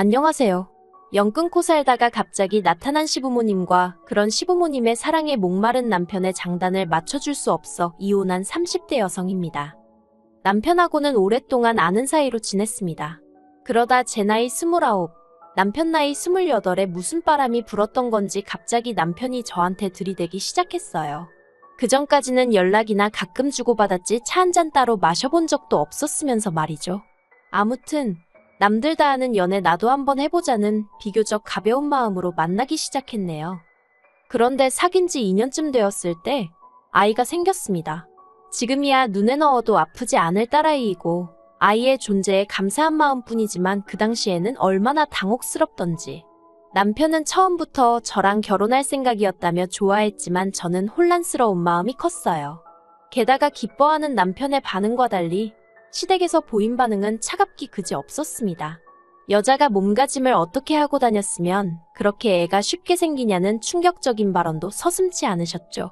안녕하세요. 영 끊고 살다가 갑자기 나타난 시부모님과 그런 시부모님의 사랑에 목마른 남편의 장단을 맞춰줄 수 없어 이혼한 30대 여성입니다. 남편하고는 오랫동안 아는 사이로 지냈습니다. 그러다 제 나이 29, 남편 나이 28에 무슨 바람이 불었던 건지 갑자기 남편이 저한테 들이대기 시작했어요. 그전까지는 연락이나 가끔 주고받았지 차 한잔 따로 마셔본 적도 없었으면서 말이죠. 아무튼 남들 다 하는 연애 나도 한번 해보자는 비교적 가벼운 마음으로 만나기 시작했네요. 그런데 사귄 지 2년쯤 되었을 때 아이가 생겼습니다. 지금이야 눈에 넣어도 아프지 않을 딸아이이고 아이의 존재에 감사한 마음뿐이지만 그 당시에는 얼마나 당혹스럽던지. 남편은 처음부터 저랑 결혼할 생각이었다며 좋아했지만 저는 혼란스러운 마음이 컸어요. 게다가 기뻐하는 남편의 반응과 달리 시댁에서 보인 반응은 차갑기 그지 없었습니다. 여자가 몸가짐을 어떻게 하고 다녔으면 그렇게 애가 쉽게 생기냐는 충격적인 발언도 서슴지 않으셨죠.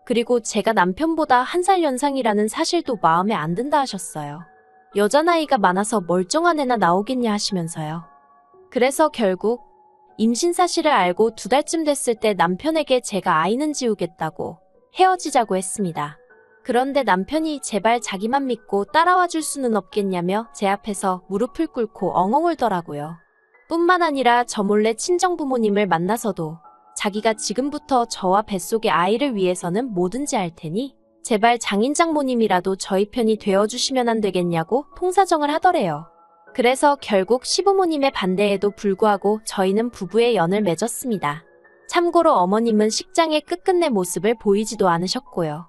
그리고 제가 남편보다 1살 연상이라는 사실도 마음에 안 든다 하셨어요. 여자 나이가 많아서 멀쩡한 애나 나오겠냐 하시면서요. 그래서 결국 임신 사실을 알고 2달쯤 됐을 때 남편에게 제가 아이는 지우겠다고 헤어지자고 했습니다. 그런데 남편이 제발 자기만 믿고 따라와 줄 수는 없겠냐며 제 앞에서 무릎을 꿇고 엉엉 울더라고요. 뿐만 아니라 저 몰래 친정부모님을 만나서도 자기가 지금부터 저와 뱃속의 아이를 위해서는 뭐든지 할 테니 제발 장인장모님이라도 저희 편이 되어주시면 안 되겠냐고 통사정을 하더래요. 그래서 결국 시부모님의 반대에도 불구하고 저희는 부부의 연을 맺었습니다. 참고로 어머님은 식장의 끝끝내 모습을 보이지도 않으셨고요.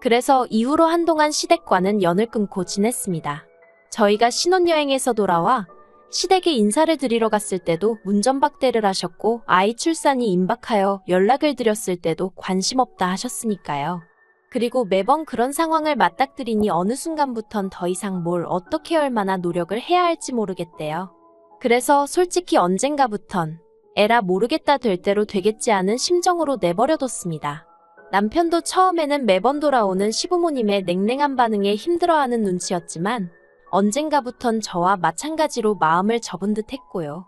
그래서 이후로 한동안 시댁과는 연을 끊고 지냈습니다. 저희가 신혼여행에서 돌아와 시댁에 인사를 드리러 갔을 때도 문전박대를 하셨고 아이 출산이 임박하여 연락을 드렸을 때도 관심 없다 하셨으니까요. 그리고 매번 그런 상황을 맞닥뜨리니 어느 순간부턴 더 이상 뭘 어떻게 얼마나 노력을 해야 할지 모르겠대요. 그래서 솔직히 언젠가부턴 에라 모르겠다 될 대로 되겠지 않은 심정으로 내버려뒀습니다. 남편도 처음에는 매번 돌아오는 시부모님의 냉랭한 반응에 힘들어하는 눈치였지만 언젠가부턴 저와 마찬가지로 마음을 접은 듯 했고요.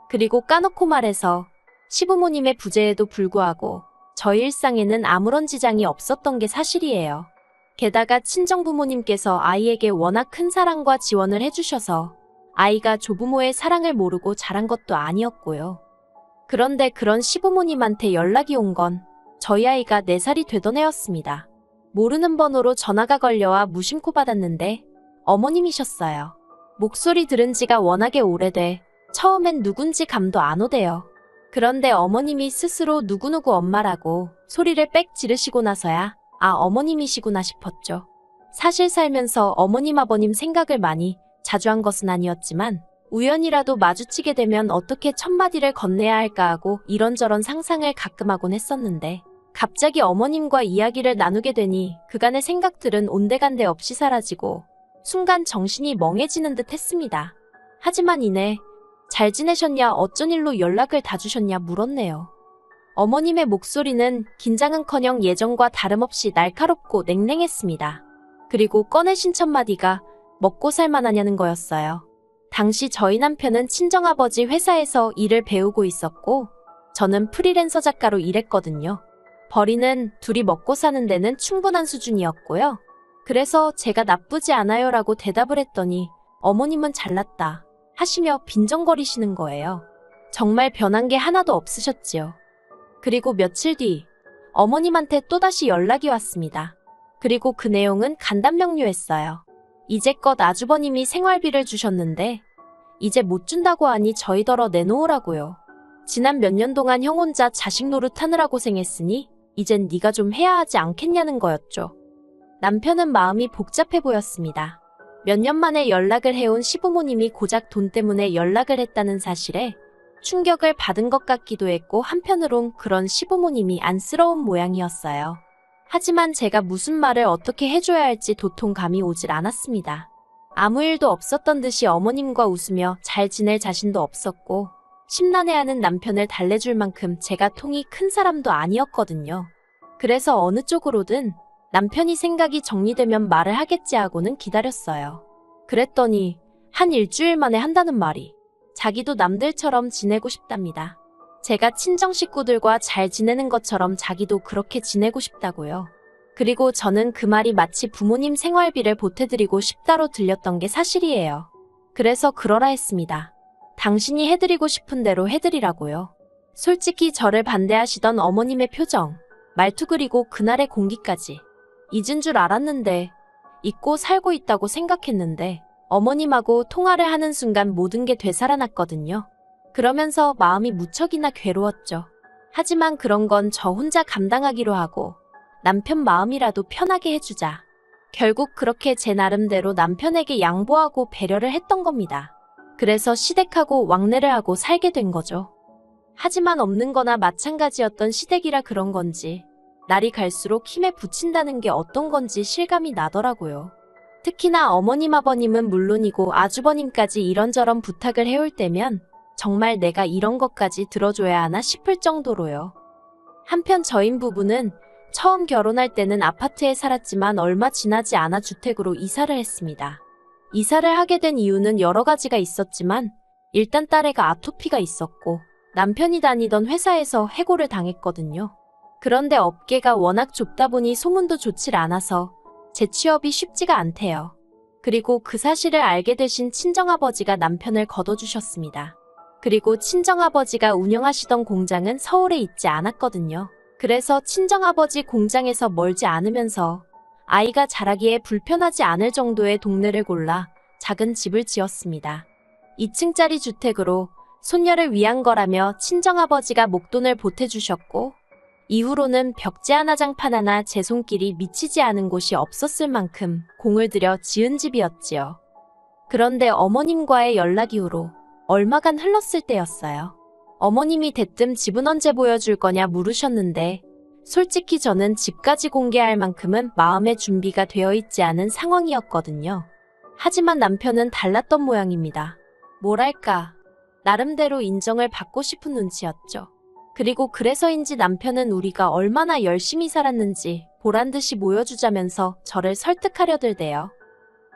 그리고 까놓고 말해서 시부모님의 부재에도 불구하고 저희 일상에는 아무런 지장이 없었던 게 사실이에요. 게다가 친정부모님께서 아이에게 워낙 큰 사랑과 지원을 해주셔서 아이가 조부모의 사랑을 모르고 자란 것도 아니었고요. 그런데 그런 시부모님한테 연락이 온 건 저희 아이가 4살이 되던 해였습니다. 모르는 번호로 전화가 걸려와 무심코 받았는데 어머님이셨어요. 목소리 들은 지가 워낙에 오래돼 처음엔 누군지 감도 안 오대요. 그런데 어머님이 스스로 누구누구 엄마라고 소리를 빽 지르시고 나서야 아 어머님이시구나 싶었죠. 사실 살면서 어머님 아버님 생각을 많이 자주 한 것은 아니었지만 우연이라도 마주치게 되면 어떻게 첫마디를 건네야 할까 하고 이런저런 상상을 가끔 하곤 했었는데 갑자기 어머님과 이야기를 나누게 되니 그간의 생각들은 온데간데 없이 사라지고 순간 정신이 멍해지는 듯 했습니다. 하지만 이내 잘 지내셨냐 어쩐 일로 연락을 다 주셨냐 물었네요. 어머님의 목소리는 긴장은커녕 예전과 다름없이 날카롭고 냉랭했습니다. 그리고 꺼내신 첫마디가 먹고 살만하냐는 거였어요. 당시 저희 남편은 친정아버지 회사에서 일을 배우고 있었고 저는 프리랜서 작가로 일했거든요. 벌이는 둘이 먹고 사는 데는 충분한 수준이었고요. 그래서 제가 나쁘지 않아요 라고 대답을 했더니 어머님은 잘났다 하시며 빈정거리시는 거예요. 정말 변한 게 하나도 없으셨지요. 그리고 며칠 뒤 어머님한테 또다시 연락이 왔습니다. 그리고 그 내용은 간단명료했어요. 이제껏 아주버님이 생활비를 주셨는데 이제 못 준다고 하니 저희더러 내놓으라고요. 지난 몇 년 동안 형 혼자 자식 노릇하느라 고생했으니 이젠 네가 좀 해야 하지 않겠냐는 거였죠. 남편은 마음이 복잡해 보였습니다. 몇 년 만에 연락을 해온 시부모님이 고작 돈 때문에 연락을 했다는 사실에 충격을 받은 것 같기도 했고 한편으론 그런 시부모님이 안쓰러운 모양이었어요. 하지만 제가 무슨 말을 어떻게 해줘야 할지 도통 감이 오질 않았습니다. 아무 일도 없었던 듯이 어머님과 웃으며 잘 지낼 자신도 없었고 심란해하는 남편을 달래줄 만큼 제가 통이 큰 사람도 아니었거든요. 그래서 어느 쪽으로든 남편이 생각이 정리되면 말을 하겠지 하고는 기다렸어요. 그랬더니 한 일주일 만에 한다는 말이 자기도 남들처럼 지내고 싶답니다. 제가 친정 식구들과 잘 지내는 것처럼 자기도 그렇게 지내고 싶다고요. 그리고 저는 그 말이 마치 부모님 생활비를 보태드리고 싶다로 들렸던 게 사실이에요. 그래서 그러라 했습니다. 당신이 해드리고 싶은 대로 해드리라고요. 솔직히 저를 반대하시던 어머님의 표정, 말투 그리고 그날의 공기까지 잊은 줄 알았는데, 잊고 살고 있다고 생각했는데 어머님하고 통화를 하는 순간 모든 게 되살아났거든요. 그러면서 마음이 무척이나 괴로웠죠. 하지만 그런 건 저 혼자 감당하기로 하고 남편 마음이라도 편하게 해주자. 결국 그렇게 제 나름대로 남편에게 양보하고 배려를 했던 겁니다. 그래서 시댁하고 왕래를 하고 살게 된 거죠. 하지만 없는 거나 마찬가지였던 시댁이라 그런 건지 날이 갈수록 힘에 부친다는 게 어떤 건지 실감이 나더라고요. 특히나 어머님 아버님은 물론이고 아주버님까지 이런저런 부탁을 해올 때면 정말 내가 이런 것까지 들어줘야 하나 싶을 정도로요. 한편 저희 부부는 처음 결혼할 때는 아파트에 살았지만 얼마 지나지 않아 주택으로 이사를 했습니다. 이사를 하게 된 이유는 여러 가지가 있었지만 일단 딸애가 아토피가 있었고 남편이 다니던 회사에서 해고를 당했거든요. 그런데 업계가 워낙 좁다 보니 소문도 좋질 않아서 재취업이 쉽지가 않대요. 그리고 그 사실을 알게 되신 친정아버지가 남편을 걷어주셨습니다. 그리고 친정아버지가 운영하시던 공장은 서울에 있지 않았거든요. 그래서 친정아버지 공장에서 멀지 않으면서 아이가 자라기에 불편하지 않을 정도의 동네를 골라 작은 집을 지었습니다. 2층짜리 주택으로 손녀를 위한 거라며 친정아버지가 목돈을 보태주셨고 이후로는 벽지 하나 장판 하나 제 손길이 미치지 않은 곳이 없었을 만큼 공을 들여 지은 집이었지요. 그런데 어머님과의 연락 이후로 얼마간 흘렀을 때였어요. 어머님이 대뜸 집은 언제 보여줄 거냐 물으셨는데 솔직히 저는 집까지 공개할 만큼은 마음의 준비가 되어 있지 않은 상황이었거든요. 하지만 남편은 달랐던 모양입니다. 뭐랄까, 나름대로 인정을 받고 싶은 눈치였죠. 그리고 그래서인지 남편은 우리가 얼마나 열심히 살았는지 보란듯이 보여주자면서 저를 설득하려 들대요.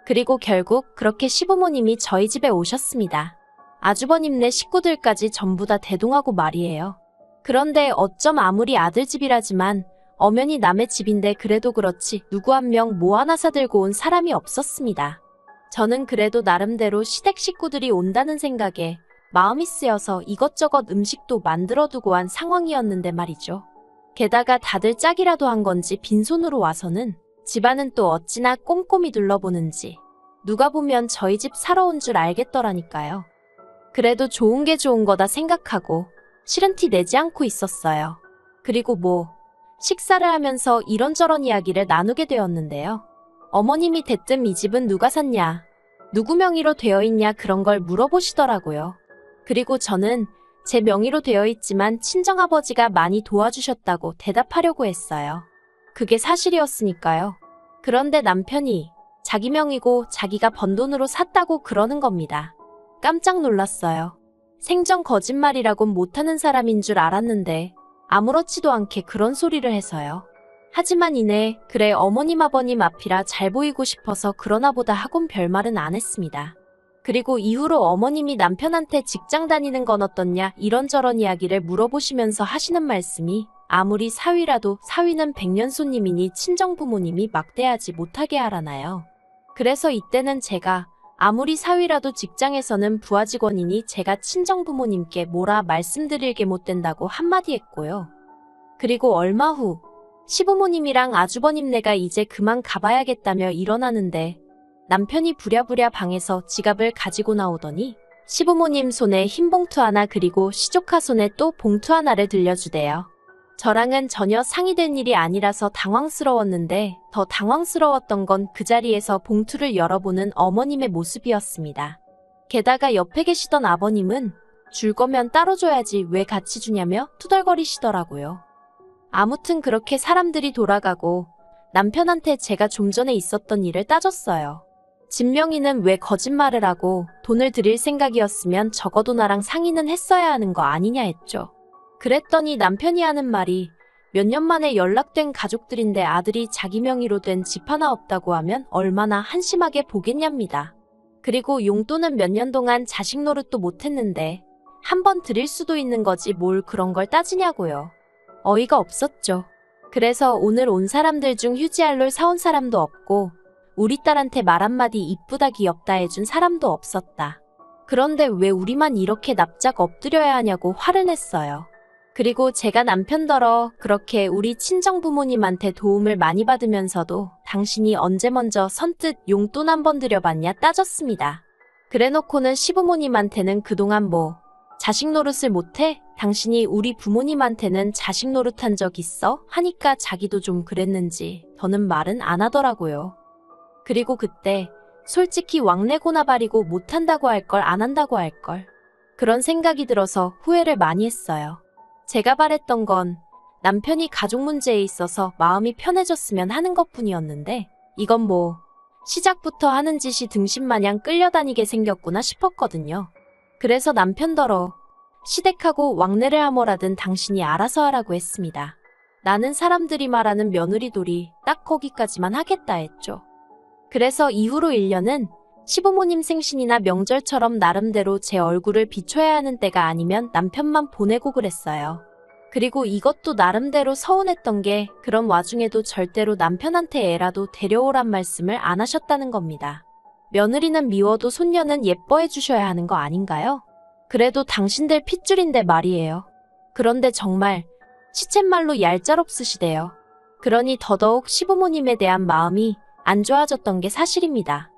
그리고 결국 그렇게 시부모님이 저희 집에 오셨습니다. 아주버님네 식구들까지 전부 다 대동하고 말이에요. 그런데 어쩜 아무리 아들 집이라지만 엄연히 남의 집인데 그래도 그렇지 누구 한 명 뭐 하나 사들고 온 사람이 없었습니다. 저는 그래도 나름대로 시댁 식구들이 온다는 생각에 마음이 쓰여서 이것저것 음식도 만들어두고 한 상황이었는데 말이죠. 게다가 다들 짝이라도 한 건지 빈손으로 와서는 집안은 또 어찌나 꼼꼼히 둘러보는지 누가 보면 저희 집 사러 온 줄 알겠더라니까요. 그래도 좋은 게 좋은 거다 생각하고 싫은 티 내지 않고 있었어요. 그리고 식사를 하면서 이런저런 이야기를 나누게 되었는데요. 어머님이 대뜸 이 집은 누가 샀냐, 누구 명의로 되어 있냐 그런 걸 물어보시더라고요. 그리고 저는 제 명의로 되어 있지만 친정아버지가 많이 도와주셨다고 대답하려고 했어요. 그게 사실이었으니까요. 그런데 남편이 자기 명의고 자기가 번 돈으로 샀다고 그러는 겁니다. 깜짝 놀랐어요. 생전 거짓말이라곤 못하는 사람인 줄 알았는데 아무렇지도 않게 그런 소리를 해서요. 하지만 이내 그래 어머님 아버님 앞이라 잘 보이고 싶어서 그러나 보다 하곤 별말은 안 했습니다. 그리고 이후로 어머님이 남편한테 직장 다니는 건 어떻냐 이런저런 이야기를 물어보시면서 하시는 말씀이 아무리 사위라도 사위는 백년손님이니 친정부모님이 막대하지 못하게 하라나요. 그래서 이때는 제가 아무리 사위라도 직장에서는 부하 직원이니 제가 친정부모님께 뭐라 말씀드릴 게 못 된다고 한마디 했고요. 그리고 얼마 후 시부모님이랑 아주버님네가 이제 그만 가봐야겠다며 일어나는데 남편이 부랴부랴 방에서 지갑을 가지고 나오더니 시부모님 손에 흰 봉투 하나 그리고 시조카 손에 또 봉투 하나를 들려주대요. 저랑은 전혀 상의된 일이 아니라서 당황스러웠는데 더 당황스러웠던 건 그 자리에서 봉투를 열어보는 어머님의 모습이었습니다. 게다가 옆에 계시던 아버님은 줄 거면 따로 줘야지 왜 같이 주냐며 투덜거리시더라고요. 아무튼 그렇게 사람들이 돌아가고 남편한테 제가 좀 전에 있었던 일을 따졌어요. 집 명의는 왜 거짓말을 하고 돈을 드릴 생각이었으면 적어도 나랑 상의는 했어야 하는 거 아니냐 했죠. 그랬더니 남편이 하는 말이 몇 년 만에 연락된 가족들인데 아들이 자기 명의로 된 집 하나 없다고 하면 얼마나 한심하게 보겠냐입니다. 그리고 용돈은 몇 년 동안 자식 노릇도 못했는데 한 번 드릴 수도 있는 거지 뭘 그런 걸 따지냐고요. 어이가 없었죠. 그래서 오늘 온 사람들 중 휴지알롤 사온 사람도 없고 우리 딸한테 말 한마디 이쁘다 귀엽다 해준 사람도 없었다. 그런데 왜 우리만 이렇게 납작 엎드려야 하냐고 화를 냈어요. 그리고 제가 남편더러 그렇게 우리 친정부모님한테 도움을 많이 받으면서도 당신이 언제 먼저 선뜻 용돈 한 번 드려봤냐 따졌습니다. 그래놓고는 시부모님한테는 그동안 뭐 자식 노릇을 못해? 당신이 우리 부모님한테는 자식 노릇한 적 있어? 하니까 자기도 좀 그랬는지 더는 말은 안 하더라고요. 그리고 그때 솔직히 왕래고나발이고 못한다고 할 걸 안 한다고 할 걸. 그런 생각이 들어서 후회를 많이 했어요. 제가 바랬던 건 남편이 가족 문제에 있어서 마음이 편해졌으면 하는 것뿐이었는데 이건 뭐 시작부터 하는 짓이 등신마냥 끌려다니게 생겼구나 싶었거든요. 그래서 남편더러 시댁하고 왕래를 하뭐라든 당신이 알아서 하라고 했습니다. 나는 사람들이 말하는 며느리돌이 딱 거기까지만 하겠다 했죠. 그래서 이후로 1년은 시부모님 생신이나 명절처럼 나름대로 제 얼굴을 비춰야 하는 때가 아니면 남편만 보내고 그랬어요. 그리고 이것도 나름대로 서운했던 게 그런 와중에도 절대로 남편한테 애라도 데려오란 말씀을 안 하셨다는 겁니다. 며느리는 미워도 손녀는 예뻐해 주셔야 하는 거 아닌가요? 그래도 당신들 핏줄인데 말이에요. 그런데 정말 시쳇말로 얄짤없으시대요. 그러니 더더욱 시부모님에 대한 마음이 안 좋아졌던 게 사실입니다.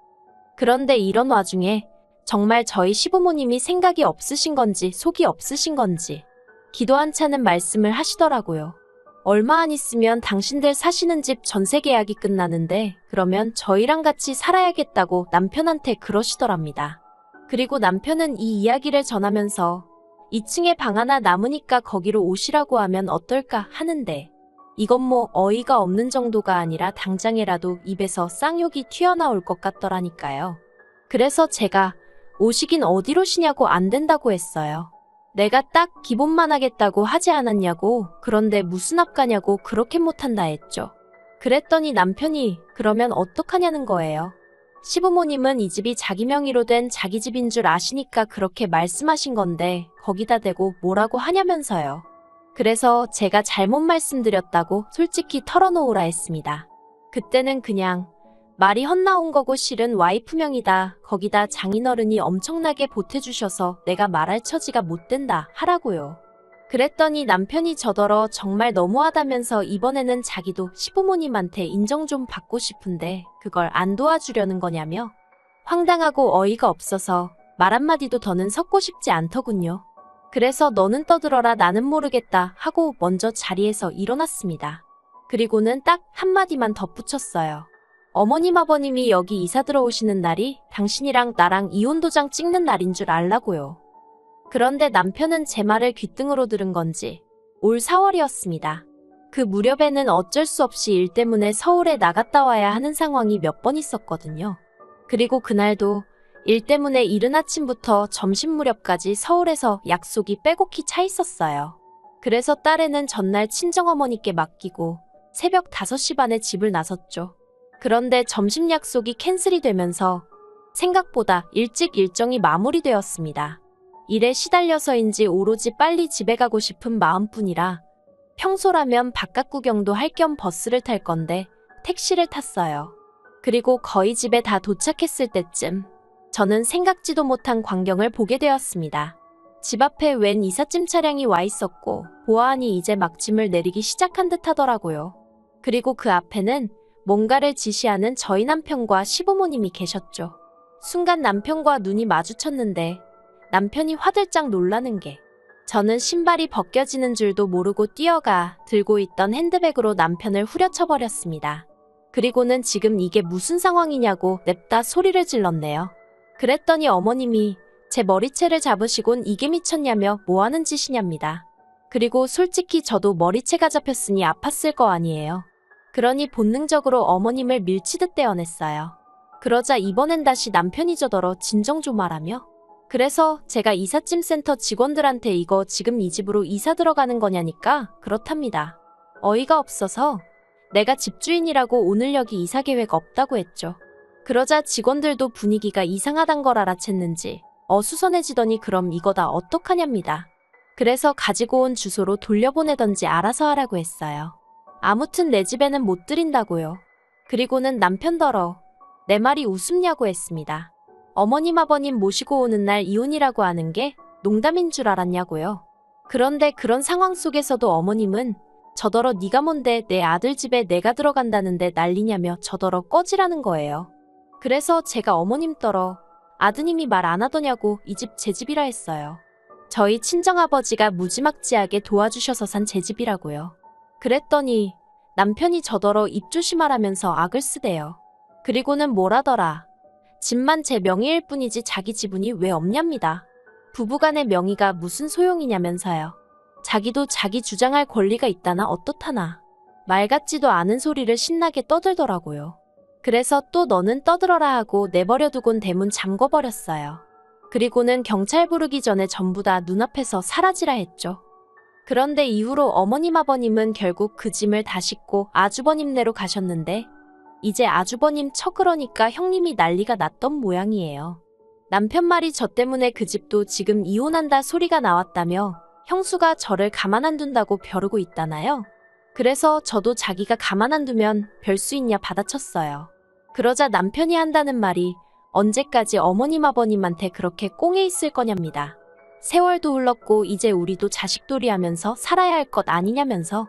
그런데 이런 와중에 정말 저희 시부모님이 생각이 없으신 건지 속이 없으신 건지 기도 한 차는 말씀을 하시더라고요. 얼마 안 있으면 당신들 사시는 집 전세 계약이 끝나는데 그러면 저희랑 같이 살아야겠다고 남편한테 그러시더랍니다. 그리고 남편은 이 이야기를 전하면서 2층에 방 하나 남으니까 거기로 오시라고 하면 어떨까 하는데 이건 뭐 어이가 없는 정도가 아니라 당장에라도 입에서 쌍욕이 튀어나올 것 같더라니까요. 그래서 제가 오시긴 어디로 오시냐고 안 된다고 했어요. 내가 딱 기본만 하겠다고 하지 않았냐고, 그런데 무슨 앞가냐고 그렇게 못한다 했죠. 그랬더니 남편이 그러면 어떡하냐는 거예요. 시부모님은 이 집이 자기 명의로 된 자기 집인 줄 아시니까 그렇게 말씀하신 건데 거기다 대고 뭐라고 하냐면서요. 그래서 제가 잘못 말씀드렸다고 솔직히 털어놓으라 했습니다. 그때는 그냥 말이 헛나온 거고 실은 와이프 명이다. 거기다 장인어른이 엄청나게 보태주셔서 내가 말할 처지가 못 된다 하라고요. 그랬더니 남편이 저더러 정말 너무하다면서 이번에는 자기도 시부모님한테 인정 좀 받고 싶은데 그걸 안 도와주려는 거냐며 황당하고 어이가 없어서 말 한마디도 더는 섞고 싶지 않더군요. 그래서 너는 떠들어라 나는 모르겠다 하고 먼저 자리에서 일어났습니다. 그리고는 딱 한마디만 덧붙였어요. 어머님 아버님이 여기 이사 들어오시는 날이 당신이랑 나랑 이혼도장 찍는 날인 줄 알라고요. 그런데 남편은 제 말을 귓등으로 들은 건지 올 4월이었습니다. 그 무렵에는 어쩔 수 없이 일 때문에 서울에 나갔다 와야 하는 상황이 몇 번 있었거든요. 그리고 그날도 일 때문에 이른 아침부터 점심 무렵까지 서울에서 약속이 빼곡히 차 있었어요. 그래서 딸애는 전날 친정어머니께 맡기고 새벽 5시 반에 집을 나섰죠. 그런데 점심 약속이 캔슬이 되면서 생각보다 일찍 일정이 마무리되었습니다. 일에 시달려서인지 오로지 빨리 집에 가고 싶은 마음뿐이라 평소라면 바깥 구경도 할 겸 버스를 탈 건데 택시를 탔어요. 그리고 거의 집에 다 도착했을 때쯤 저는 생각지도 못한 광경을 보게 되었습니다. 집 앞에 웬 이삿짐 차량이 와 있었고 보아하니 이제 막 짐을 내리기 시작한 듯 하더라고요. 그리고 그 앞에는 뭔가를 지시하는 저희 남편과 시부모님이 계셨죠. 순간 남편과 눈이 마주쳤는데 남편이 화들짝 놀라는 게 저는 신발이 벗겨지는 줄도 모르고 뛰어가 들고 있던 핸드백으로 남편을 후려쳐버렸습니다. 그리고는 지금 이게 무슨 상황이냐고 냅다 소리를 질렀네요. 그랬더니 어머님이 제 머리채를 잡으시곤 이게 미쳤냐며 뭐하는 짓이냐입니다. 그리고 솔직히 저도 머리채가 잡혔으니 아팠을 거 아니에요. 그러니 본능적으로 어머님을 밀치듯 떼어냈어요. 그러자 이번엔 다시 남편이 저더러 진정 좀 하라며 그래서 제가 이삿짐 센터 직원들한테 이거 지금 이 집으로 이사 들어가는 거냐니까 그렇답니다. 어이가 없어서 내가 집주인이라고 오늘 여기 이사 계획 없다고 했죠. 그러자 직원들도 분위기가 이상하단 걸 알아챘는지 어수선해지더니 그럼 이거 다 어떡하냐입니다. 그래서 가지고 온 주소로 돌려보내던지 알아서 하라고 했어요. 아무튼 내 집에는 못 들인다고요. 그리고는 남편더러 내 말이 우습냐고 했습니다. 어머님 아버님 모시고 오는 날 이혼이라고 하는 게 농담인 줄 알았냐고요. 그런데 그런 상황 속에서도 어머님은 저더러 네가 뭔데 내 아들 집에 내가 들어간다는데 난리냐며 저더러 꺼지라는 거예요. 그래서 제가 어머님더러 아드님이 말 안 하더냐고 이 집 제 집이라 했어요. 저희 친정아버지가 무지막지하게 도와주셔서 산 제 집이라고요. 그랬더니 남편이 저더러 입 조심하라면서 악을 쓰대요. 그리고는 뭐라더라. 집만 제 명의일 뿐이지 자기 지분이 왜 없냐입니다. 부부간의 명의가 무슨 소용이냐면서요. 자기도 자기 주장할 권리가 있다나 어떻다나. 말 같지도 않은 소리를 신나게 떠들더라고요. 그래서 또 너는 떠들어라 하고 내버려두곤 대문 잠궈버렸어요. 그리고는 경찰 부르기 전에 전부 다 눈앞에서 사라지라 했죠. 그런데 이후로 어머님 아버님은 결국 그 짐을 다 싣고 아주버님네로 가셨는데 이제 아주버님 처 그러니까 형님이 난리가 났던 모양이에요. 남편 말이 저 때문에 그 집도 지금 이혼한다 소리가 나왔다며 형수가 저를 가만 안 둔다고 벼르고 있다나요? 그래서 저도 자기가 가만 안 두면 별 수 있냐 받아쳤어요. 그러자 남편이 한다는 말이 언제까지 어머님 아버님한테 그렇게 꽁에 있을 거냐입니다. 세월도 흘렀고 이제 우리도 자식돌이 하면서 살아야 할 것 아니냐면서.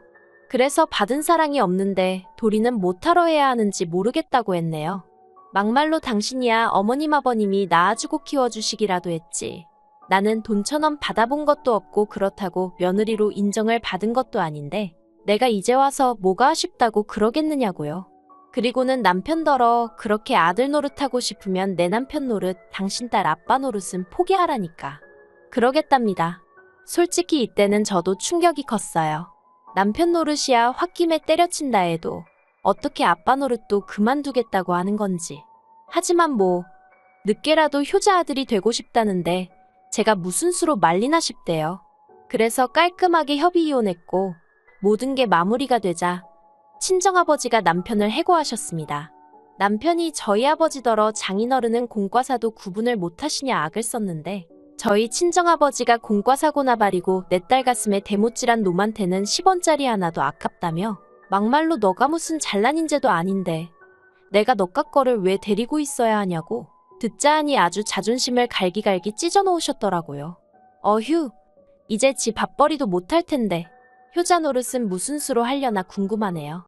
그래서 받은 사랑이 없는데 도리는 못하러 해야 하는지 모르겠다고 했네요. 막말로 당신이야 어머님 아버님이 낳아주고 키워주시기라도 했지. 나는 돈 1,000원 받아본 것도 없고 그렇다고 며느리로 인정을 받은 것도 아닌데 내가 이제 와서 뭐가 아쉽다고 그러겠느냐고요. 그리고는 남편더러 그렇게 아들 노릇하고 싶으면 내 남편 노릇, 당신 딸 아빠 노릇은 포기하라니까. 그러겠답니다. 솔직히 이때는 저도 충격이 컸어요. 남편 노릇이야 홧김에 때려친다 해도 어떻게 아빠 노릇도 그만두겠다고 하는 건지. 하지만 뭐 늦게라도 효자 아들이 되고 싶다는데 제가 무슨 수로 말리나 싶대요. 그래서 깔끔하게 협의 이혼했고 모든 게 마무리가 되자 친정아버지가 남편을 해고하셨습니다. 남편이 저희 아버지더러 장인어른은 공과사도 구분을 못하시냐 악을 썼는데 저희 친정아버지가 공과사고나 바리고 내 딸 가슴에 대못질한 놈한테는 10원짜리 하나도 아깝다며 막말로 너가 무슨 잘난 인재도 아닌데 내가 너깟 거를 왜 데리고 있어야 하냐고 듣자 하니 아주 자존심을 갈기갈기 찢어놓으셨더라고요. 어휴, 이제 지 밥벌이도 못할 텐데 효자 노릇은 무슨 수로 하려나 궁금하네요.